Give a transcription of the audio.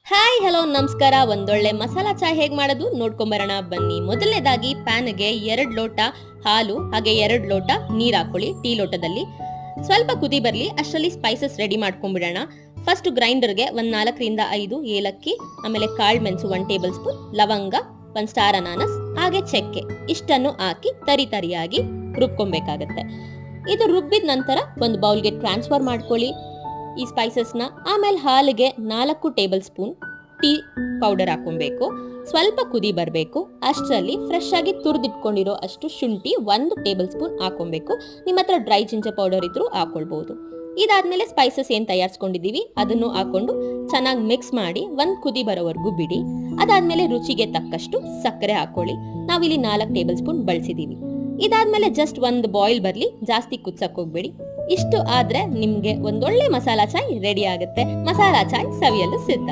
Hi hello ನಮಸ್ಕಾರ. ಒಂದೊಳ್ಳೆ ಮಸಾಲಾ ಚಾಯ್ ಹೇಗ್ ಮಾಡೋದು ನೋಡ್ಕೊಂಬರೋಣ ಬನ್ನಿ. ಮೊದಲನೇದಾಗಿ ಪ್ಯಾನ್ಗೆ 2 ಲೋಟ ಹಾಲು ಹಾಗೆ 2 ಲೋಟ ನೀರ್ ಹಾಕೊಳ್ಳಿ. ಟೀ ಲೋಟದಲ್ಲಿ ಸ್ವಲ್ಪ ಕುದಿ ಬರ್ಲಿ ಅಷ್ಟರಲ್ಲಿ ಸ್ಪೈಸಸ್ ರೆಡಿ ಮಾಡ್ಕೊಂಡ್ಬಿಡೋಣ. ಫಸ್ಟ್ ಗ್ರೈಂಡರ್ಗೆ 4 ರಿಂದ 5 ಏಲಕ್ಕಿ, ಆಮೇಲೆ ಕಾಳು ಮೆಣಸು 1 ಟೇಬಲ್ ಸ್ಪೂನ್, ಲವಂಗ 1 ಸ್ಟಾರ್ ಅನಾನಸ್ ಹಾಗೆ ಚಕ್ಕೆ ಇಷ್ಟನ್ನು ಹಾಕಿ ತರಿಯಾಗಿ ರುಬ್ಕೊಬೇಕಾಗತ್ತೆ. ಇದು ರುಬ್ಬಿದ ನಂತರ ಒಂದು ಬೌಲ್ಗೆ ಟ್ರಾನ್ಸ್ಫರ್ ಮಾಡ್ಕೊಳ್ಳಿ ಈ ಸ್ಪೈಸಸ್ನ. ಆಮೇಲೆ ಹಾಲಿಗೆ 4 ಟೇಬಲ್ ಸ್ಪೂನ್ ಟೀ ಪೌಡರ್ ಹಾಕೊಬೇಕು. ಸ್ವಲ್ಪ ಕುದಿ ಬರಬೇಕು ಅಷ್ಟರಲ್ಲಿ ಫ್ರೆಶ್ ಆಗಿ ತುರಿದಿಟ್ಕೊಂಡಿರೋ ಅಷ್ಟು ಶುಂಠಿ 1 ಟೇಬಲ್ ಸ್ಪೂನ್ ಹಾಕೊಬೇಕು. ನಿಮ್ಮ ಹತ್ರ ಡ್ರೈ ಜಿಂಜರ್ ಪೌಡರ್ ಇದ್ರೂ ಹಾಕೊಳ್ಬಹುದು. ಇದಾದ್ಮೇಲೆ ಸ್ಪೈಸಸ್ ಏನ್ ತಯಾರಿಸ್ಕೊಂಡಿದೀವಿ ಅದನ್ನು ಹಾಕೊಂಡು ಚೆನ್ನಾಗಿ ಮಿಕ್ಸ್ ಮಾಡಿ 1 ಕುದಿ ಬರೋವರೆಗೂ ಬಿಡಿ. ಅದಾದ್ಮೇಲೆ ರುಚಿಗೆ ತಕ್ಕಷ್ಟು ಸಕ್ಕರೆ ಹಾಕೊಳ್ಳಿ. ನಾವಿಲ್ಲಿ 4 ಟೇಬಲ್ ಸ್ಪೂನ್ ಬಳಸಿದೀವಿ. ಇದಾದ್ಮೇಲೆ ಜಸ್ಟ್ 1 ಬಾಯ್ಲ್ ಬರ್ಲಿ, ಜಾಸ್ತಿ ಕುದ್ಸಕ್ ಹೋಗ್ಬೇಡಿ. ಇಷ್ಟು ಆದ್ರೆ ನಿಮ್ಗೆ ಒಂದೊಳ್ಳೆ ಮಸಾಲಾ ಚಾಯ್ ರೆಡಿ ಆಗುತ್ತೆ. ಮಸಾಲಾ ಚಾಯ್ ಸವಿಯಲು ಸಿದ್ಧ.